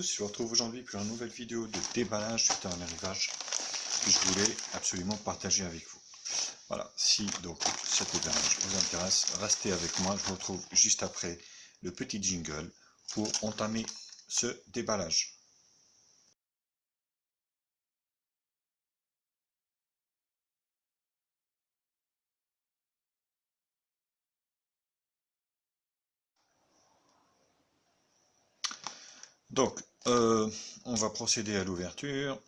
tous, je vous retrouve aujourd'hui pour une nouvelle vidéo de déballage suite à un arrivage que je voulais absolument partager avec vous. Voilà, si donc cet déballage vous intéresse, restez avec moi, je vous retrouve juste après le petit jingle pour entamer ce déballage. Donc, on va procéder à l'ouverture.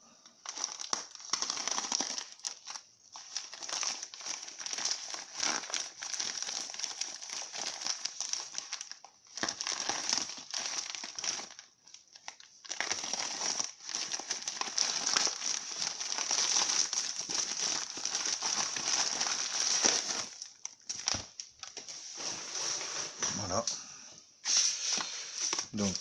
Voilà. Donc,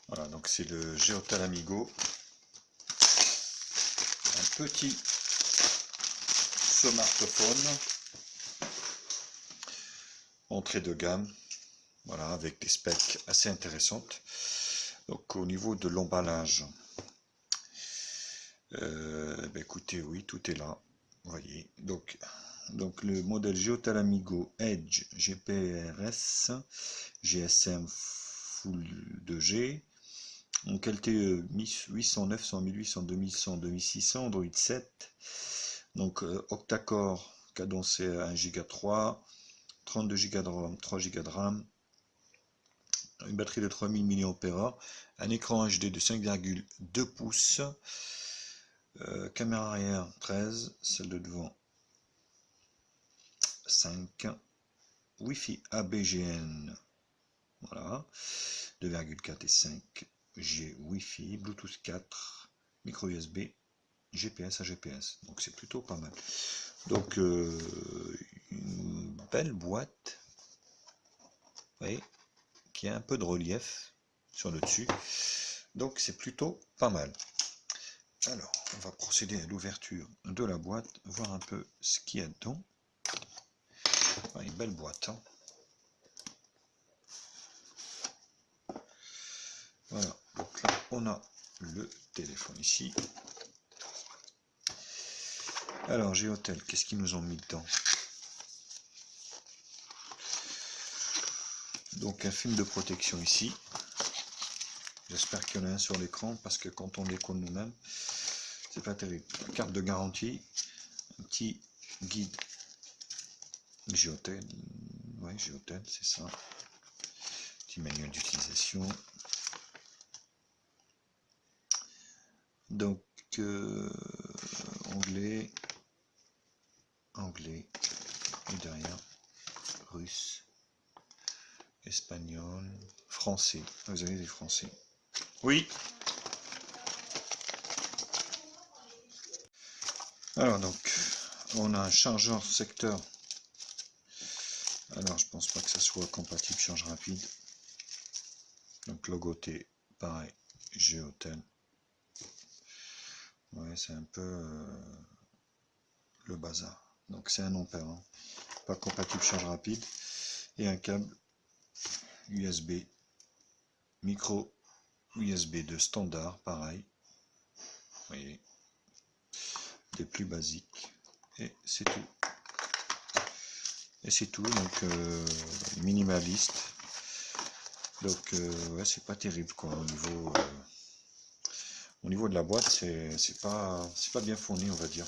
voilà, donc c'est le Geotel Amigo, un petit smartphone, entrée de gamme, voilà, avec des specs assez intéressantes. Donc au niveau de l'emballage, écoutez, oui, tout est là, vous voyez. Donc le modèle Geotel Amigo Edge GPRS GSM Full 2G, en qualité 800, 900, 1800, 2100, 2600, Android 7, donc octa-core cadencé à 1 Go 3, 32 Go de ROM, 3 Go de RAM, une batterie de 3000 mAh, un écran HD de 5,2 pouces, caméra arrière 13, celle de devant 5, Wi-Fi ABGN, voilà, 2,4 et 5G Wi-Fi, Bluetooth 4, micro USB, GPS à GPS, donc c'est plutôt pas mal. Donc une belle boîte, vous voyez, qui a un peu de relief sur le dessus, donc c'est plutôt pas mal. Alors on va procéder à l'ouverture de la boîte, voir un peu ce qu'il y a dedans. Une belle boîte, hein. Voilà, donc là on a le téléphone ici. Alors Geotel, qu'est-ce qu'ils nous ont mis dedans? Donc un film de protection ici. J'espère qu'il y en a un sur l'écran parce que quand on décolle nous-mêmes, c'est pas terrible. Carte de garantie, un petit guide Geotel, ouais, Geotel, c'est ça. Petit manuel d'utilisation. Donc anglais, et derrière russe, espagnol, français. Vous avez des français. Oui. Alors donc, on a un chargeur secteur. Alors je pense pas que ça soit compatible charge rapide. Donc logoté, pareil, Geotel. Ouais, c'est un peu le bazar. Donc c'est 1 ampère, hein. Pas compatible charge rapide. Et un câble USB, micro USB de standard, pareil. Vous voyez, des plus basiques. Et c'est tout. Et c'est tout, donc minimaliste. Donc ouais, c'est pas terrible quoi au niveau de la boîte, c'est pas bien fourni, on va dire.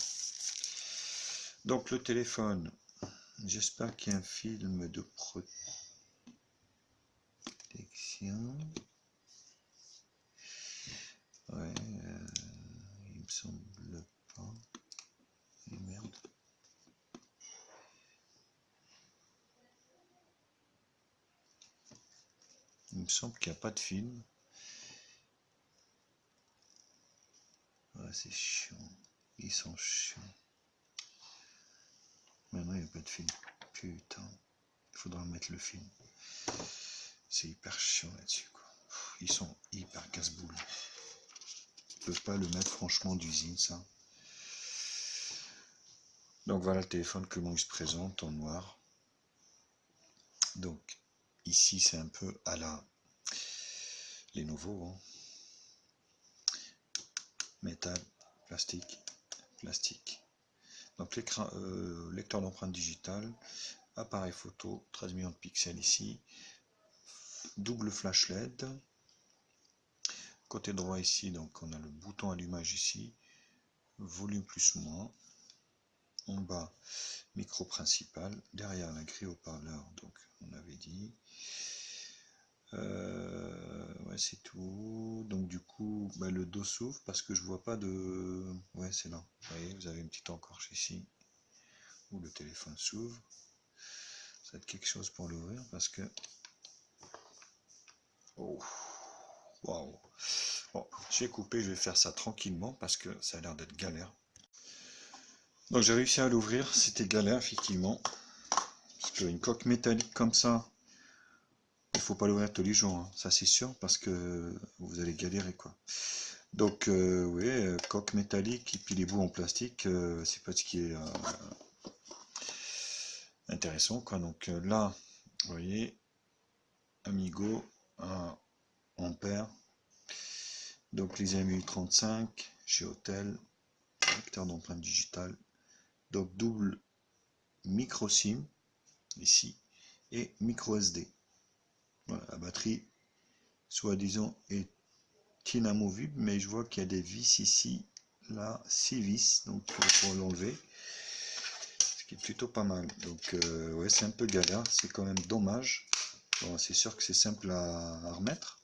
Donc le téléphone, j'espère qu'il y a un film de protection. Ouais, il me semble pas. Et merde. Il me semble qu'il n'y a pas de film. Ouais, c'est chiant. Ils sont chiants. Maintenant, il n'y a pas de film. Putain. Il faudra mettre le film. C'est hyper chiant là-dessus, quoi. Ils sont hyper casse-boules. Je peux pas le mettre franchement d'usine, ça. Donc voilà le téléphone que l'on se présente en noir. Donc ici c'est un peu à la Lenovo, hein. Métal, plastique, plastique. Donc l'écran, lecteur d'empreinte digitale, appareil photo, 13 millions de pixels ici, double flash LED. Côté droit ici, donc on a le bouton allumage ici, volume plus moins. En bas, micro principal, derrière la grille haut-parleur, donc on avait dit. Ouais, c'est tout. Donc du coup, bah, le dos s'ouvre parce que je vois pas de... Ouais, c'est là. Vous voyez, vous avez une petite encorche ici où le téléphone s'ouvre. Ça va être quelque chose pour l'ouvrir parce que... Oh, waouh. Bon, je vais couper, je vais faire ça tranquillement parce que ça a l'air d'être galère. Donc j'ai réussi à l'ouvrir, c'était galère effectivement. Parce qu'une coque métallique comme ça, il faut pas l'ouvrir tous les jours, hein. Ça c'est sûr, parce que vous allez galérer quoi. Donc oui, coque métallique et puis les bouts en plastique, c'est pas ce qui est intéressant quoi. Donc là, vous voyez, Amigo, 1 ampère. Donc les AMU 35, chez Hotel, lecteur d'empreinte digitale. Donc double micro SIM ici et micro SD. Voilà, la batterie soi-disant est inamovible, mais je vois qu'il y a des vis ici, là, 6 vis, donc pour l'enlever, ce qui est plutôt pas mal. Donc ouais, c'est un peu galère, c'est quand même dommage. Bon, c'est sûr que c'est simple à remettre.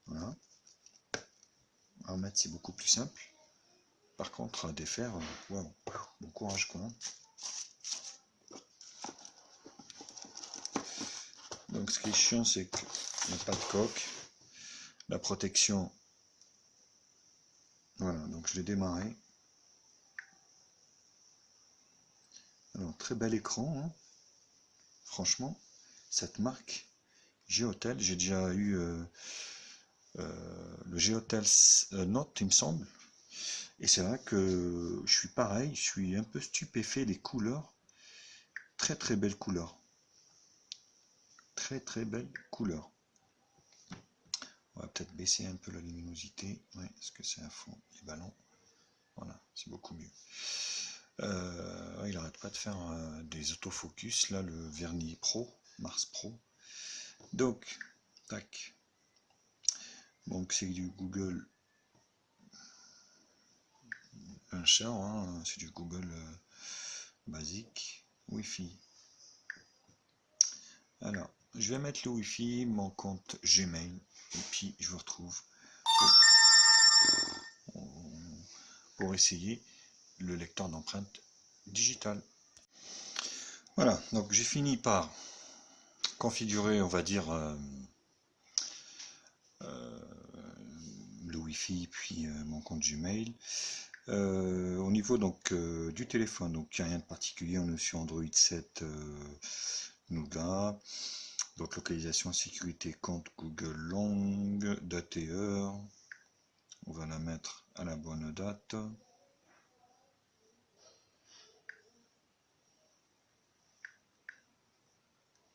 Voilà. À remettre, c'est beaucoup plus simple. Par contre, à défaire, wow, bon courage quoi. Donc ce qui est chiant, c'est qu'il n'y a pas de coque. La protection, voilà, donc je l'ai démarré. Alors, très bel écran, hein. Franchement, cette marque G-Hotel, j'ai déjà eu le G-Hotel Note, il me semble. Et c'est vrai que je suis pareil, je suis un peu stupéfait des couleurs. Très très belles couleurs. Très très belles couleurs. On va peut-être baisser un peu la luminosité. Ouais, parce que c'est à fond les ballons. Voilà, c'est beaucoup mieux. Il n'arrête pas de faire des autofocus. Là, le vernis Pro, Mars Pro. Donc, tac. Donc c'est du Google un chat, hein, c'est du Google basique, Wi-Fi. Alors, je vais mettre le Wi-Fi, mon compte Gmail, et puis je vous retrouve pour essayer le lecteur d'empreinte digitale. Voilà, donc j'ai fini par configurer, on va dire, le Wi-Fi, puis mon compte Gmail. Au niveau donc du téléphone, donc il n'y a rien de particulier, on est sur Android 7 Nougat. Donc localisation, sécurité, compte Google Long, date et heure. On va la mettre à la bonne date.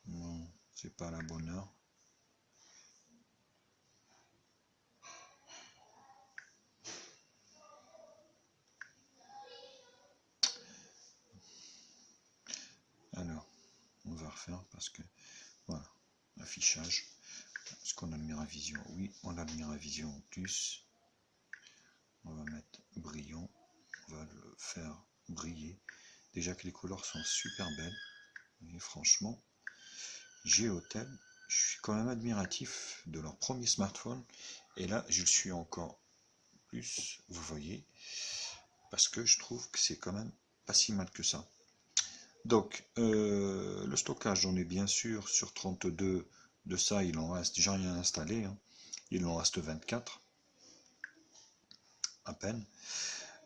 Non, c'est pas à la bonne heure. Alors, on va refaire parce que voilà, affichage. Est-ce qu'on a le Miravision? Oui, on a le Miravision en plus. On va mettre brillant. On va le faire briller. Déjà que les couleurs sont super belles. Et franchement, G-Hotel, je suis quand même admiratif de leur premier smartphone. Et là, je le suis encore plus, vous voyez, parce que je trouve que c'est quand même pas si mal que ça. Donc, le stockage, j'en ai bien sûr sur 32. De ça, il en reste, j'ai rien installé, hein. Il en reste 24, à peine.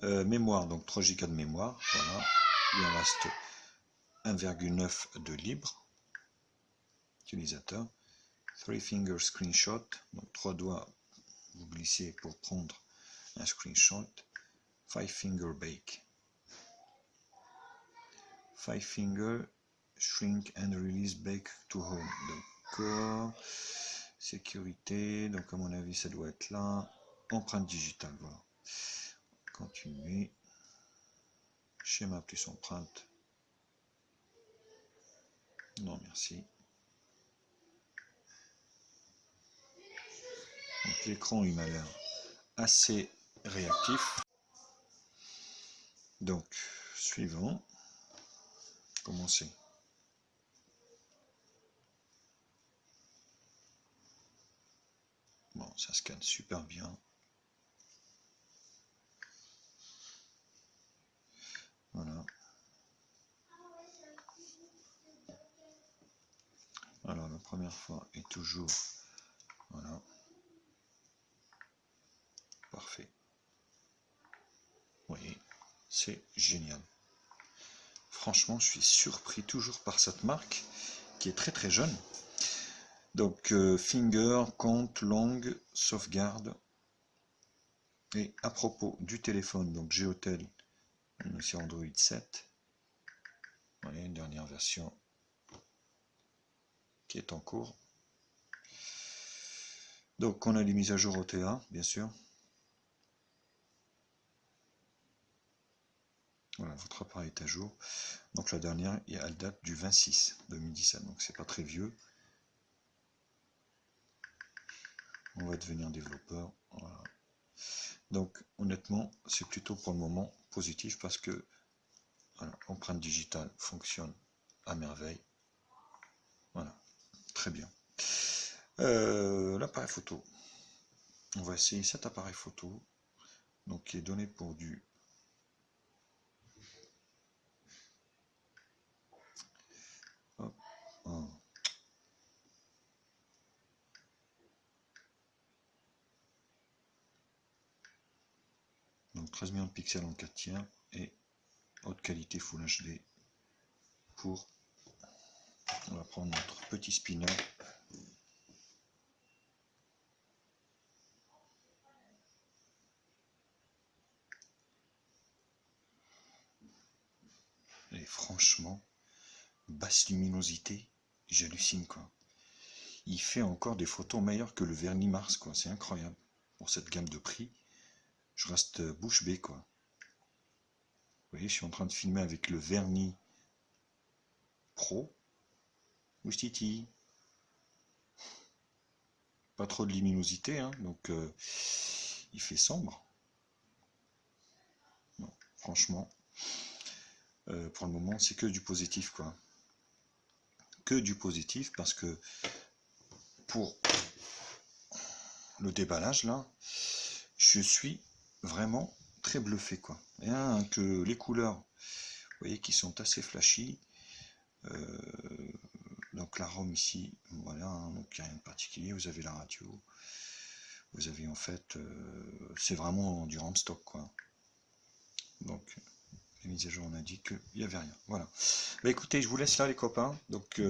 Mémoire, donc 3 Go de mémoire, voilà. Il en reste 1,9 de libre. Utilisateur. 3 finger screenshot, donc 3 doigts, vous glissez pour prendre un screenshot. 5 finger bake. 5 finger, shrink and release back to home. D'accord. Sécurité, donc à mon avis ça doit être là. Empreinte digitale, voilà. Continuer. Schéma plus empreinte. Non, merci. Donc l'écran il m'a l'air assez réactif. Donc, suivant. Commencer. Bon, ça scanne super bien. Voilà. Alors, la première fois est toujours... Voilà. Parfait. Vous voyez, c'est génial. Franchement, je suis surpris toujours par cette marque qui est très très jeune. Donc, finger, compte, langue, sauvegarde. Et à propos du téléphone, donc G-Hotel, on est sur Android 7. Vous voyez, une dernière version qui est en cours. Donc, on a les mises à jour OTA, bien sûr. Voilà, votre appareil est à jour. Donc la dernière, elle date du 26 2017, donc c'est pas très vieux. On va devenir développeur. Voilà. Donc honnêtement, c'est plutôt pour le moment positif parce que voilà, l'empreinte digitale fonctionne à merveille. Voilà, très bien. L'appareil photo. On va essayer cet appareil photo, donc qui est donné pour du hop, oh. Donc 13 millions de pixels en 4 tiers et haute qualité Full HD pour... On va prendre notre petit spinner. Et franchement, basse luminosité, j'hallucine quoi. Il fait encore des photos meilleures que le vernis Mars quoi, c'est incroyable. Pour cette gamme de prix, je reste bouche bée quoi. Vous voyez, je suis en train de filmer avec le vernis Pro. Oustiti. Pas trop de luminosité, hein, donc il fait sombre. Non, franchement, pour le moment, c'est que du positif quoi. Que du positif parce que pour le déballage là, je suis vraiment très bluffé quoi. Rien que les couleurs, vous voyez, qui sont assez flashy. Donc la ROM ici, voilà, hein, donc il n'y a rien de particulier. Vous avez la radio, vous avez en fait, c'est vraiment du RAM stock quoi. Donc les mises à jour, on a dit qu'il n'y avait rien. Voilà. Bah écoutez, je vous laisse là les copains. Donc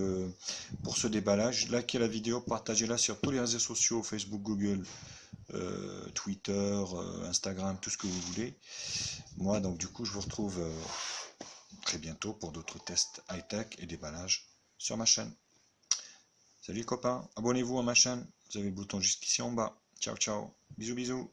pour ce déballage, likez la vidéo, partagez-la sur tous les réseaux sociaux, Facebook, Google, Twitter, Instagram, tout ce que vous voulez. Moi donc du coup je vous retrouve très bientôt pour d'autres tests high-tech et déballage sur ma chaîne. Salut les copains, abonnez-vous à ma chaîne, vous avez le bouton jusqu'ici en bas. Ciao ciao, bisous bisous.